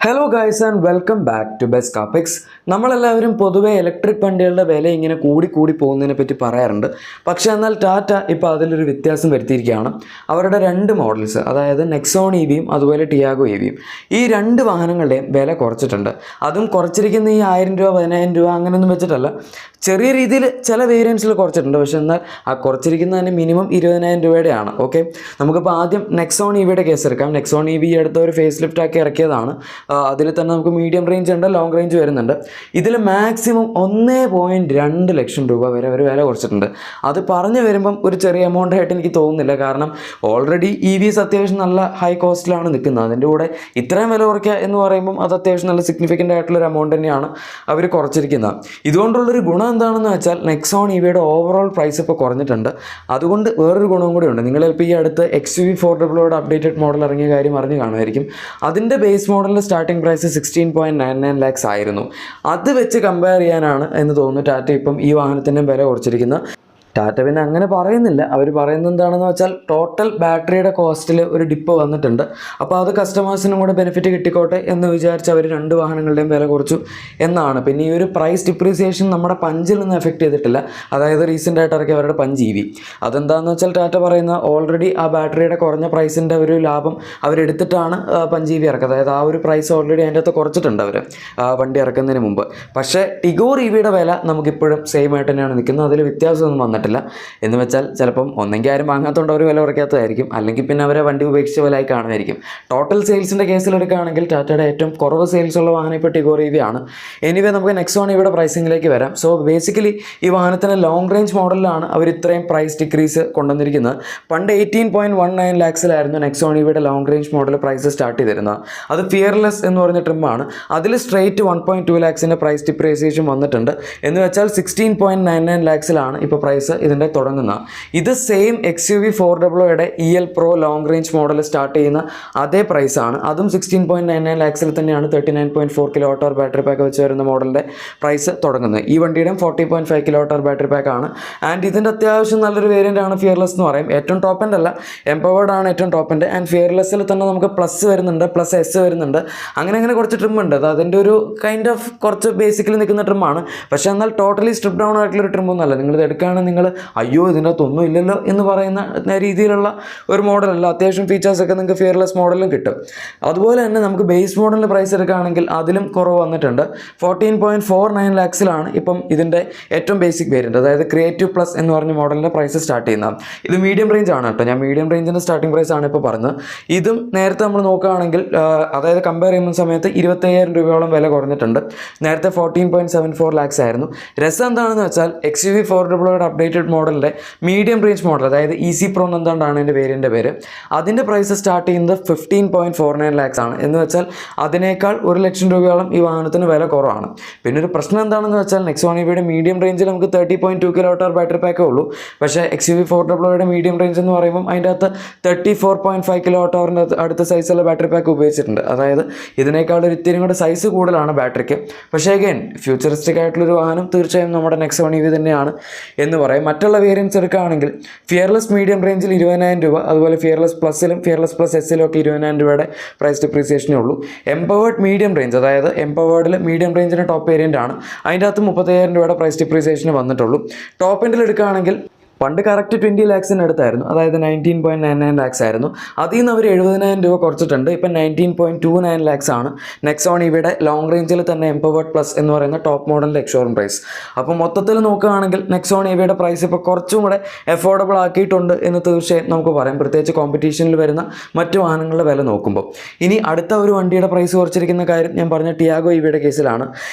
Hello guys and welcome back to best കാപ്പിക്സ്. നമ്മളെല്ലാവരും പൊതുവെ ഇലക്ട്രിക് വണ്ടികളുടെ വില ഇങ്ങനെ കൂടി പോകുന്നതിനെ പറ്റി പറയാറുണ്ട്. പക്ഷേ എന്നാൽ ടാറ്റ ഇപ്പോൾ അതിലൊരു വ്യത്യാസം വരുത്തിയിരിക്കുകയാണ്. അവരുടെ രണ്ട് മോഡൽസ്, അതായത് നെക്സോൺ EVയും അതുപോലെ ടിയാഗോ EVയും, ഈ രണ്ട് വാഹനങ്ങളുടെയും വില കുറച്ചിട്ടുണ്ട്. അതും കുറച്ചിരിക്കുന്ന ഈ 1000 രൂപ 10000 രൂപ അങ്ങനെയൊന്നും വെച്ചിട്ടല്ല, ചെറിയ രീതിയിൽ ചില വേരിയൻസിൽ കുറച്ചിട്ടുണ്ട്. പക്ഷേ എന്നാൽ ആ കുറച്ചിരിക്കുന്നത് തന്നെ മിനിമം 20000 രൂപയുടെയാണ്. ഓക്കെ, നമുക്കിപ്പോൾ ആദ്യം നെക്സോൺ EVയുടെ കേസ് എടുക്കാം. നെക്സോൺ EV അടുത്ത ഒരു ഫേസ് ലിഫ്റ്റ് ആക്കി ഇറക്കിയതാണ്. അതിൽ തന്നെ നമുക്ക് മീഡിയം റേഞ്ച് ഉണ്ട്, ലോങ് റേഞ്ച് വരുന്നുണ്ട്. ഇതിൽ മാക്സിമം 1.2 ലക്ഷം രൂപ വരെ അവർ വില കുറച്ചിട്ടുണ്ട്. അത് പറഞ്ഞു വരുമ്പം ഒരു ചെറിയ എമൗണ്ട് ആയിട്ട് എനിക്ക് തോന്നുന്നില്ല. കാരണം ഓൾറെഡി EVs അത്യാവശ്യം നല്ല ഹൈ കോസ്റ്റിലാണ് നിൽക്കുന്നത്. അതിൻ്റെ കൂടെ ഇത്രയും വില കുറയ്ക്കുക എന്ന് പറയുമ്പം അത് അത്യാവശ്യം നല്ല സിഗ്നിഫിക്കൻ്റ് ആയിട്ടുള്ളൊരു എമൗണ്ട് തന്നെയാണ് അവർ കുറച്ചിരിക്കുന്നത്. ഇതുകൊണ്ടുള്ളൊരു ഗുണം എന്താണെന്ന് വെച്ചാൽ നെക്സോൺ EVയുടെ ഓവറോൾ പ്രൈസ് ഇപ്പോൾ കുറഞ്ഞിട്ടുണ്ട്. അതുകൊണ്ട് വേറൊരു ഗുണവും കൂടി ഉണ്ട്. നിങ്ങൾ ചിലപ്പോൾ ഈ അടുത്ത് XUV 400 അപ്ഡേറ്റഡ് മോഡൽ ഇറങ്ങിയ കാര്യം അറിഞ്ഞ് കാണുമായിരിക്കും. അതിൻ്റെ ബേസ് മോഡലിൻ്റെ സ്റ്റാർട്ടിംഗ് പ്രൈസ് 16.99 lakhs ആയിരുന്നു. അത് വെച്ച് കമ്പയർ ചെയ്യാനാണ് എന്ന് തോന്നുന്നു ടാറ്റ ഇപ്പം ഈ വാഹനത്തിൻ്റെ വില കുറച്ചിരിക്കുന്നത്. ടാറ്റ പിന്നെ അങ്ങനെ പറയുന്നില്ല. അവർ പറയുന്നത് എന്താണെന്ന് വെച്ചാൽ ടോട്ടൽ ബാറ്ററിയുടെ കോസ്റ്റിൽ ഒരു ഡിപ്പ് വന്നിട്ടുണ്ട്. അപ്പോൾ അത് കസ്റ്റമേഴ്സിനും കൂടെ ബെനിഫിറ്റ് കിട്ടിക്കോട്ടെ എന്ന് വിചാരിച്ച് അവർ രണ്ട് വാഹനങ്ങളുടെയും വില കുറച്ചു എന്നാണ്. പിന്നെ ഈ ഒരു പ്രൈസ് ഡിപ്രീസിയേഷൻ നമ്മുടെ പഞ്ചിൽ നിന്ന് എഫക്റ്റ് ചെയ്തിട്ടില്ല. അതായത് റീസെൻ്റ് ആയിട്ട് ഇറക്കിയ അവരുടെ പഞ്ച് EV, അതെന്താണെന്ന് വെച്ചാൽ ടാറ്റ പറയുന്ന ഓൾറെഡി ആ ബാറ്ററിയുടെ കുറഞ്ഞ പ്രൈസിൻ്റെ ഒരു ലാഭം അവരെടുത്തിട്ടാണ് പഞ്ച് EV ഇറക്കുക. അതായത് ആ ഒരു പ്രൈസ് ഓൾറെഡി അതിൻ്റെ അകത്ത് കുറച്ചിട്ടുണ്ട് അവർ വണ്ടി ഇറക്കുന്നതിന് മുമ്പ്. പക്ഷേ ടിഗോർ EVയുടെ വില നമുക്കിപ്പോഴും സെയിം ആയിട്ട് തന്നെയാണ് നിൽക്കുന്നത്. അതിൽ വ്യത്യാസമൊന്നും വന്നിട്ടില്ല. എന്ന് വെച്ചാൽ ചിലപ്പം ഒന്നെങ്കിൽ ആരും വാങ്ങാത്തതുകൊണ്ട് അവർ വില കുറയ്ക്കാത്തതായിരിക്കും, അല്ലെങ്കിൽ പിന്നെ അവരെ വണ്ടി ഉപേക്ഷിച്ച വിലയായി കാണുമായിരിക്കും. ടോട്ടൽ സെയിൽസിൻ്റെ കേസിലെടുക്കുകയാണെങ്കിൽ ടാറ്റയുടെ ഏറ്റവും കുറവ് സെയിൽസ് ഉള്ള വാഹനം ഇപ്പോൾ ടിഗോർ EV ആണ്. എനിവേ നമുക്ക് നെക്സോൺ EVയുടെ പ്രൈസിങ്ങിലേക്ക് വരാം. സോ ബേസിക്കലി ഈ വാഹനത്തിന് ലോങ് റേഞ്ച് മോഡലിലാണ് അവർ ഇത്രയും പ്രൈസ് ഡിക്രീസ് കൊണ്ടുവന്നിരിക്കുന്നത്. പണ്ട് 18.19 lakhsലായിരുന്നു നെക്സോൺ EVയുടെ long range model price start ചെയ്തിരുന്നത്. അത് ഫിയർലെസ് എന്ന് പറഞ്ഞ ട്രിമ്മാണ്. അതിൽ സ്ട്രേറ്റ് 1.2 lakhsൻ്റെ പ്രൈസ് ഡിപ്രീസിയേഷൻ വന്നിട്ടുണ്ട്. എന്ന് വെച്ചാൽ 16.99 lakhsലാണ് ഇപ്പോൾ പ്രൈസ് ഇതിൻ്റെ തുടങ്ങുന്നത്. ഇത് same XUV 400യുടെ EL Pro long range model start ചെയ്യുന്ന അതേ പ്രൈസാണ്. അതും 16.99 lakhsൽ തന്നെയാണ് 39.4 kWh ബാറ്ററി പാക്ക് വെച്ച് വരുന്ന മോഡലിൻ്റെ പ്രൈസ് തുടങ്ങുന്നത്. ഈ വണ്ടിയുടെയും 40.5 kWh ബാറ്ററി പാക്കാണ്. ആൻഡ് ഇതിൻ്റെ അത്യാവശ്യം നല്ലൊരു വേരിയൻ്റ് ആണ് ഫിയർലെസ് എന്ന് പറയും. ഏറ്റവും ടോപ്പ് എൻഡ് അല്ല, എംപവേർഡ് ആണ് ഏറ്റവും ടോപ്പ് എൻഡ്. ആൻഡ് ഫിയർലെസ്സിൽ തന്നെ നമുക്ക് പ്ലസ് വരുന്നുണ്ട്, പ്ലസ് S വരുന്നുണ്ട്. അങ്ങനെ കുറച്ച് ട്രിം ഉണ്ട്. അത് അതിൻ്റെ ഒരു കൈൻഡ് ഓഫ് കുറച്ച് ബേസിക്കലി നിൽക്കുന്ന ട്രിമ്മാണ്. പക്ഷേ എന്നാൽ ടോട്ടലി സ്ട്രിപ്പ് ഡൗൺ ആയിട്ടുള്ളൊരു ട്രിമ്മൊന്നുമല്ല. നിങ്ങളിത് എടുക്കുകയാണെങ്കിൽ നിങ്ങൾ അയ്യോ ഇതിൻ്റെ അകത്തൊന്നും ഇല്ലല്ലോ എന്ന് പറയുന്ന രീതിയിലുള്ള ഒരു മോഡലല്ല. അത്യാവശ്യം ഫീച്ചേഴ്സൊക്കെ നിങ്ങൾക്ക് ഫിയർലെസ് മോഡലും കിട്ടും. അതുപോലെ തന്നെ നമുക്ക് ബേസ് മോഡലിൻ്റെ പ്രൈസ് എടുക്കുകയാണെങ്കിൽ അതിലും കുറവ് വന്നിട്ടുണ്ട്. 14.49 lakhsലാണ് ഇപ്പം ഇതിൻ്റെ ഏറ്റവും ബേസിക് വേരിയൻറ്റ്, അതായത് ക്രിയേറ്റീവ് പ്ലസ് എന്ന് പറഞ്ഞ മോഡലിൻ്റെ പ്രൈസ് സ്റ്റാർട്ട് ചെയ്യുന്നത്. ഇത് മീഡിയം റേഞ്ച് ആണ് കേട്ടോ. ഞാൻ മീഡിയം റേഞ്ചിൻ്റെ സ്റ്റാർട്ടിംഗ് പ്രൈസ് ആണ് ഇപ്പോൾ പറഞ്ഞത്. ഇതും നേരത്തെ നമ്മൾ നോക്കുകയാണെങ്കിൽ അതായത് കമ്പയർ ചെയ്യുന്ന സമയത്ത് 25000 രൂപയോളം വില കുറഞ്ഞിട്ടുണ്ട്. നേരത്തെ 14.74 lakhs ആയിരുന്നു. രസം എന്താണെന്ന് വെച്ചാൽ XUV 400യുടെ അപ്ഡേറ്റഡ് മോഡലിൻ്റെ മീഡിയം റേഞ്ച് മോഡൽ, അതായത് EC Pro എന്താണ്ടാണ് എൻ്റെ വേരിയൻ്റെ പേര്, അതിൻ്റെ പ്രൈസ് സ്റ്റാർട്ട് ചെയ്യുന്നത് 15.49 lakhs ആണ്. എന്ന് വെച്ചാൽ അതിനേക്കാൾ 1 ലക്ഷം രൂപയോളം ഈ വാഹനത്തിന് വില കുറവാണ്. പിന്നെ ഒരു പ്രശ്നം എന്താണെന്ന് വെച്ചാൽ നെക്സോൺ EVയുടെ മീഡിയം റേഞ്ചിൽ നമുക്ക് 30.2 kWh ബാറ്ററി പാക്കേ ഉള്ളൂ. പക്ഷേ XUV 400യുടെ മീഡിയം റേഞ്ച് എന്ന് പറയുമ്പം അതിൻ്റെ അകത്ത് 34.5 kWhന്റെ അടുത്ത സൈസുള്ള ബാറ്ററി പാക്ക് ഉപയോഗിച്ചിട്ടുണ്ട്. അതായത് ഇതിനേക്കാൾ ഒരു ഇത്തിരി കൂടെ സൈസ് കൂടുതലാണ് ബാറ്ററിക്ക്. പക്ഷേ അഗൈൻ ഫ്യൂച്ചറിസ്റ്റിക് ആയിട്ടുള്ളൊരു വാഹനം തീർച്ചയായും നമ്മുടെ നെക്സോൺ EV തന്നെയാണ് എന്ന് പറയും. മറ്റുള്ള വേരിയൻസ് എടുക്കുകയാണെങ്കിൽ ഫിയർലെസ് മീഡിയം റേഞ്ചിൽ 20000 രൂപ, അതുപോലെ ഫിയർലെസ് പ്ലസിലും ഫിയർലെസ് പ്ലസ് Sലും ഒക്കെ 20000 രൂപയുടെ പ്രൈസ് ഡിപ്രീസിയേഷനേ ഉള്ളൂ. എംപവേർഡ് മീഡിയം റേഞ്ച്, അതായത് എംപവേർഡിൽ മീഡിയം റേഞ്ചിൻ്റെ ടോപ്പ് വേരിയൻ്റ് ആണ്, അതിൻ്റെ അകത്ത് 30000 രൂപയുടെ പ്രൈസ് ഡിപ്രീസിയേഷന് വന്നിട്ടുള്ളൂ. ടോപ്പ് എൻഡിൽ എടുക്കുകയാണെങ്കിൽ പണ്ട് കറക്റ്റ് 20 lakhsന് അടുത്തായിരുന്നു, അതായത് 19.99 lakhs ആയിരുന്നു. അതിൽ നിന്ന് അവർ 70000 രൂപ കുറച്ചിട്ടുണ്ട്. ഇപ്പം 19.29 lakhs ആണ് നെക്സോൺ EVയുടെ ലോങ് റേഞ്ചിൽ തന്നെ എംപവേർഡ് പ്ലസ് എന്ന് പറയുന്ന ടോപ്പ് മോഡലിൻ്റെ എക്സ്ഷോറൂം പ്രൈസ്. അപ്പോൾ മൊത്തത്തിൽ നോക്കുകയാണെങ്കിൽ നെക്സോൺ EVയുടെ പ്രൈസ് ഇപ്പോൾ കുറച്ചും കൂടെ എഫോർഡബിൾ ആക്കിയിട്ടുണ്ട് എന്ന് തീർച്ചയായും നമുക്ക് പറയാം, പ്രത്യേകിച്ച് കോമ്പറ്റീഷനിൽ വരുന്ന മറ്റു വാഹനങ്ങളുടെ വില നോക്കുമ്പോൾ. ഇനി അടുത്ത ഒരു വണ്ടിയുടെ പ്രൈസ് കുറച്ചിരിക്കുന്ന കാര്യം ഞാൻ പറഞ്ഞ ടിയാഗോ EVയുടെ കേസിലാണ്.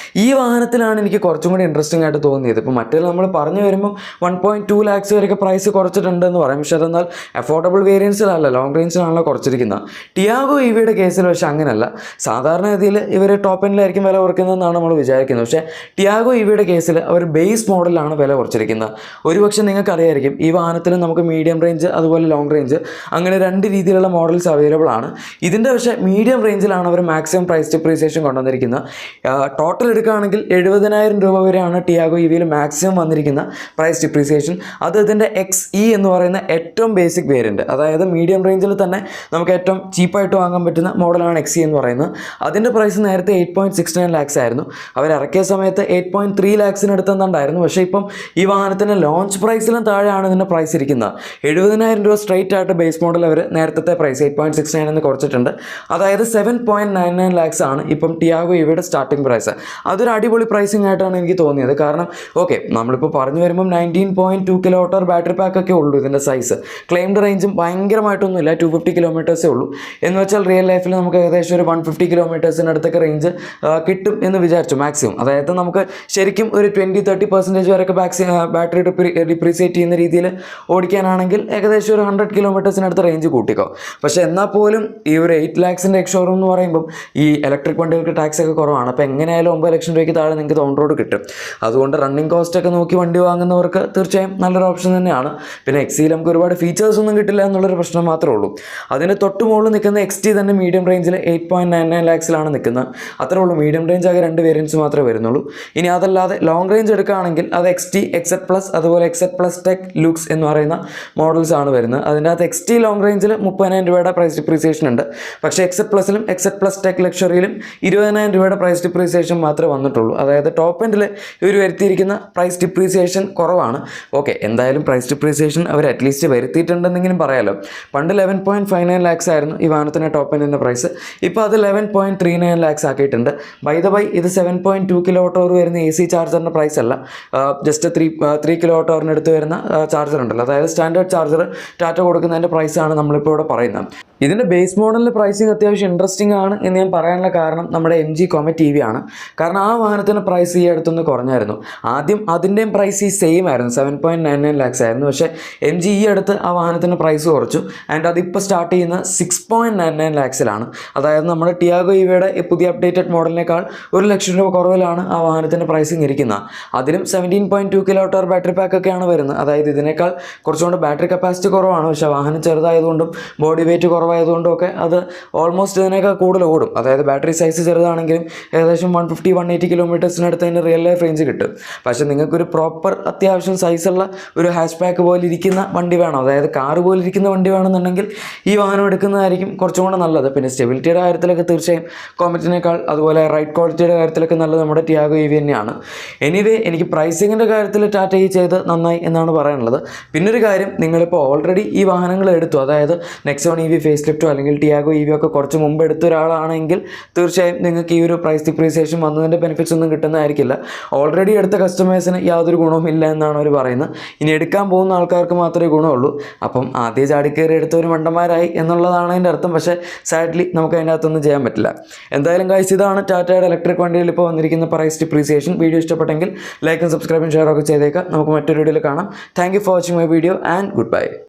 ഈ വാഹനത്തിലാണ് എനിക്ക് കുറച്ചും കൂടി ഇൻട്രസ്റ്റിംഗ് ആയിട്ട് തോന്നിയത്. ഇപ്പോൾ മറ്റേ നമ്മൾ പറഞ്ഞു വരുമ്പോൾ 1.2 lakhs വരെയൊക്കെ പ്രൈസ് കുറച്ചിട്ടുണ്ട് എന്ന് പറയും. പക്ഷേ അതെന്നാൽ അഫോർഡബിൾ വേരിയൻസിലല്ല, ലോങ് റേഞ്ചിലാണല്ലോ കുറച്ചിരിക്കുന്നത്. ടിയാഗോ EVയുടെ കേസിൽ പക്ഷേ അങ്ങനെയല്ല. സാധാരണഗതിയിൽ ഇവർ ടോപ്പ് എൻഡിലായിരിക്കും വില കുറയ്ക്കുന്നതെന്നാണ് നമ്മൾ വിചാരിക്കുന്നത്. പക്ഷേ ടിയാഗോ EVയുടെ കേസിൽ അവർ ബേസ് മോഡലാണ് വില കുറച്ചിരിക്കുന്നത്. ഒരുപക്ഷെ നിങ്ങൾക്കറിയായിരിക്കും ഈ വാഹനത്തിൽ നമുക്ക് മീഡിയം റേഞ്ച് അതുപോലെ ലോങ് റേഞ്ച് അങ്ങനെ രണ്ട് രീതിയിലുള്ള മോഡൽസ് അവൈലബിൾ ആണ്. ഇതിൻ്റെ പക്ഷേ മീഡിയം റേഞ്ചിലാണ് അവർ മാക്സിമം പ്രൈസ് ഡിപ്രീസിയേഷൻ കൊണ്ടുവന്നിരിക്കുന്നത്. ടോട്ടൽ എടുക്കുകയാണെങ്കിൽ 70000 രൂപ വരെയാണ് ടിയാഗോ EVയിൽ മാക്സിമം വന്നിരിക്കുന്ന പ്രൈസ് ഡിപ്രീസിയേഷൻ. അത് ഇതിൻ്റെ XE എന്ന് പറയുന്ന ഏറ്റവും ബേസിക് വേരിയൻറ്റ്, അതായത് മീഡിയം റേഞ്ചിൽ തന്നെ നമുക്ക് ഏറ്റവും ചീപ്പായിട്ട് വാങ്ങാൻ പറ്റുന്ന മോഡലാണ് XE എന്ന് പറയുന്നത്. അതിൻ്റെ പ്രൈസ് നേരത്തെ 8.69 lakhs ആയിരുന്നു. അവർ ഇറക്കിയ സമയത്ത് 8.3 lakhsന് അടുത്തുണ്ടായിരുന്നു. പക്ഷേ ഇപ്പം ഈ വാഹനത്തിൻ്റെ ലോഞ്ച് പ്രൈസിലും താഴെയാണ് ഇതിൻ്റെ പ്രൈസ് ഇരിക്കുന്നത്. 70,000 രൂപ സ്ട്രൈറ്റ് ആയിട്ട് ബേസ് മോഡൽ അവർ നേരത്തെ പ്രൈസ് 8.69 എന്ന് കുറച്ചിട്ടുണ്ട്. അതായത് 7.99 lakhs ആണ് ഇപ്പം ടിയാഗോ ഇവയുടെ സ്റ്റാർട്ടിംഗ് പ്രൈസ്. അതൊരു അടിപൊളി പ്രൈസിംഗ് ആയിട്ടാണ് എനിക്ക് തോന്നിയത്. കാരണം ഓക്കെ, നമ്മളിപ്പോൾ പറഞ്ഞു വരുമ്പം 19.2 kWh ബാറ്ററി പാക്ക് ഒക്കെ ഉള്ളൂ ഇതിൻ്റെ സൈസ്. ക്ലെയിംഡ് റേഞ്ചും ഭയങ്കരമായിട്ടൊന്നുമില്ല, 250 കിലോമീറ്റേഴ്സേ ഉള്ളൂ. എന്ന് വെച്ചാൽ റിയൽ ലൈഫിൽ നമുക്ക് ഏകദേശം ഒരു 150 കിലോമീറ്റേഴ്സിന് അടുത്തൊക്കെ റേഞ്ച് കിട്ടും എന്ന് വിചാരിച്ചു മാക്സിമം. അതായത് നമുക്ക് ശരിക്കും ഒരു 20-30% വരെയൊക്കെ ബാറ്ററി ഡിപ്രീസിയേറ്റ് ചെയ്യുന്ന രീതിയിൽ ഓടിക്കാനാണെങ്കിൽ ഏകദേശം ഒരു 100 കിലോമീറ്റേഴ്സിനടുത്ത് റേഞ്ച് കൂട്ടിക്കോ. പക്ഷേ എന്നാൽ പോലും ഈ ഒരു 8 lakhsൻ്റെ എക്സ്ഷോറൂം എന്ന് പറയുമ്പോൾ ഈ ഇലക്ട്രിക് വണ്ടികൾക്ക് ടാക്സ് ഒക്കെ കുറവാണ്. അപ്പോൾ എങ്ങനെയായാലും 9 ലക്ഷം രൂപയ്ക്ക് താഴെ നിങ്ങൾക്ക് ഓൺ റോഡ് കിട്ടും. അതുകൊണ്ട് റണ്ണിങ് കോസ്റ്റ് ഒക്കെ നോക്കി വണ്ടി വാങ്ങുന്നവർക്ക് തീർച്ചയായും നല്ലൊരു ഓപ്ഷൻ തന്നെയാണ്. പിന്നെ XE നമുക്ക് ഒരുപാട് ഫീച്ചേഴ്സ് ഒന്നും കിട്ടില്ല എന്നുള്ളൊരു പ്രശ്നം മാത്രമേ ഉള്ളൂ. അതിന് തൊട്ട് മുകളിൽ നിൽക്കുന്ന XT തന്നെ മീഡിയം റേഞ്ചിൽ 8.99 lakhsലാണ് നിൽക്കുന്നത്. അത്രേ ഉള്ളൂ. മീഡിയം റേഞ്ച് ആകെ 2 വേരിയൻസ് മാത്രമേ വരുന്നുള്ളൂ. ഇനി അതല്ലാതെ ലോങ് റേഞ്ച് എടുക്കുകയാണെങ്കിൽ അത് XT, XZ+, അതുപോലെ XZ+ ടെക് ലൂക്സ് എന്ന് പറയുന്ന മോഡൽസ് ആണ് വരുന്നത്. അതിൻ്റെ അകത്ത് XT ലോങ് റേഞ്ചിൽ 30,000 രൂപയുടെ പ്രൈസ് ഡിപ്രീസിയേഷൻ ഉണ്ട്. പക്ഷേ XZ+ലും XZ+ ടെക് ലക്ഷറിയിലും 20,000 രൂപയുടെ പ്രൈസ് ഡിപ്രീസിയേഷൻ മാത്രമേ വന്നിട്ടുള്ളൂ. അതായത് ടോപ്പ് എൻഡിൽ ഇവർ വരുത്തിയിരിക്കുന്ന പ്രൈസ് ഡിപ്രീസിയേഷൻ കുറവാണ്. ഓക്കെ, എന്തായാലും പ്രൈസ് ഡിപ്രീസിയേഷൻ അവർ അറ്റ്ലീസ്റ്റ് വരുത്തിയിട്ടുണ്ടെന്നെങ്കിലും പറയാമല്ലോ. പണ്ട് 11.59 lakhs ആയിരുന്നു ഈ വാഹനത്തിൻ്റെ ടോപ്പ് എൻഡിൻ്റെ പ്രൈസ്. ഇപ്പോൾ അത് 11.39 lakhs ആക്കിയിട്ടുണ്ട്. ബൈ ദ ബൈ, ഇത് 7.2 kWh വരുന്ന AC ചാർജറിൻ്റെ പ്രൈസ് അല്ല, ജസ്റ്റ് 3 kWh അടുത്ത് വരുന്ന ചാർജർ ഉണ്ടല്ലോ, അതായത് സ്റ്റാൻഡേർഡ് ചാർജർ ടാറ്റ കൊടുക്കുന്നതിൻ്റെ പ്രൈസാണ് നമ്മളിപ്പോൾ ഇവിടെ പറയുന്നത്. ഇതിൻ്റെ ബേസ് മോഡലിൻ്റെ പ്രൈസിങ് അത്യാവശ്യം ഇൻട്രസ്റ്റിംഗ് ആണ് എന്ന് ഞാൻ പറയാനുള്ള കാരണം നമ്മുടെ MG Comet EV ആണ്. കാരണം ആ വാഹനത്തിൻ്റെ പ്രൈസ് ഈ അടുത്തൊന്ന് കുറഞ്ഞായിരുന്നു. ആദ്യം അതിൻ്റെയും പ്രൈസ് ഈ സെയിം ആയിരുന്നു, 7.99 lakhs ആയിരുന്നു. പക്ഷേ MG ഈ അടുത്ത് ആ വാഹനത്തിൻ്റെ പ്രൈസ് കുറച്ചു. ആൻഡ് അതിപ്പോൾ സ്റ്റാർട്ട് ചെയ്യുന്ന 6.99 lakhsലാണ്. അതായത് നമ്മുടെ ടിയാഗോ ഇവയുടെ പുതിയ അപ്ഡേറ്റഡ് മോഡലിനേക്കാൾ 1 ലക്ഷം രൂപ കുറവിലാണ് ആ വാഹനത്തിൻ്റെ പ്രൈസിങ് ഇരിക്കുന്നത്. അതിലും 17.2 kWh ബാറ്ററി പാക്ക് ഒക്കെയാണ് വരുന്നത്. അതായത് ഇതിനേക്കാൾ കുറച്ചുകൊണ്ട് ബാറ്ററി കപ്പാസിറ്റി കുറവാണ്. പക്ഷേ വാഹനം ചെറുതായതുകൊണ്ടും ബോഡി വെയിറ്റ് കുറവായതുകൊണ്ടും ഒക്കെ അത് ഓൾമോസ്റ്റ് ഇതിനേക്കാൾ കൂടുതൽ ഓടും. അതായത് ബാറ്ററി സൈസ് ചെറുതാണെങ്കിലും ഏകദേശം 150-180 കിലോമീറ്റേഴ്സിനടുത്ത് അതിന് റിയൽ ലൈഫ് റേഞ്ച് കിട്ടും. പക്ഷേ നിങ്ങൾക്കൊരു പ്രോപ്പർ അത്യാവശ്യം സൈസുള്ള ഒരു ഹാഷ് ബാക്ക് പോലെ ഇരിക്കുന്ന വണ്ടി വേണം, അതായത് കാറ് പോലെ ഇരിക്കുന്ന വണ്ടി വേണമെന്നുണ്ടെങ്കിൽ ഈ വാഹനം എടുക്കുന്നതായിരിക്കും കുറച്ചും കൂടെ നല്ലത്. പിന്നെ സ്റ്റെബിലിറ്റിയുടെ കാര്യത്തിലൊക്കെ തീർച്ചയായും കോമറ്റിനേക്കാൾ, അതുപോലെ റൈഡ് ക്വാളിറ്റിയുടെ കാര്യത്തിലൊക്കെ നല്ലത് നമ്മുടെ ടിയാഗോ EV തന്നെയാണ്. എനിവേ, എനിക്ക് പ്രൈസിങ്ങിൻ്റെ കാര്യത്തിൽ ടാറ്റ ചെയ്ത് നന്നായി എന്നാണ് പറയാനുള്ളത്. പിന്നൊരു കാര്യം, നിങ്ങളിപ്പോൾ ഓൾറെഡി ഈ വാഹനങ്ങൾ എടുത്തു, അതായത് നെക്സോൺ EV ഫേസ് ലിഫ്റ്റോ അല്ലെങ്കിൽ ടിയാഗോ EV ഒക്കെ കുറച്ച് മുമ്പ് എടുത്ത ഒരാളാണെങ്കിൽ തീർച്ചയായും നിങ്ങൾക്ക് ഈ ഒരു പ്രൈസ് ഡിപ്രീസിയേഷൻ വന്നതിൻ്റെ ബെനിഫിറ്റ്സ് ഒന്നും കിട്ടുന്നതായിരിക്കില്ല. ഓൾറെഡി എടുത്ത കസ്റ്റമേഴ്സിന് യാതൊരു ഗുണവും ഇല്ല എന്നാണ് അവർ പറയുന്നത്. ഇനി എടുക്കാൻ പോകുന്ന ആൾക്കാർക്ക് മാത്രമേ ഗുണമുള്ളൂ. അപ്പം ആദ്യം ചാടിക്കയറി എടുത്തവർ മണ്ടന്മാരായി എന്നുള്ളതാണ് അതിൻ്റെ അർത്ഥം. പക്ഷേ സാഡ്ലി നമുക്ക് അതിൻ്റെ അകത്തൊന്നും ചെയ്യാൻ പറ്റില്ല. എന്തായാലും ഗൈസ്, ഇതാണ് ടാറ്റയുടെ ഇലക്ട്രിക് വണ്ടിയിൽ ഇപ്പോൾ വന്നിരിക്കുന്ന പ്രൈസ് ഡിപ്രീസിയേഷൻ. വീഡിയോ ഇഷ്ടപ്പെട്ടെങ്കിൽ ലൈക്കും സബ്സ്ക്രൈബും ഷെയർ ഒക്കെ ചെയ്തേക്കാം. നമുക്ക് മറ്റൊരു വീഡിയോയിൽ കാണാം. Thank you for watching my video and good bye.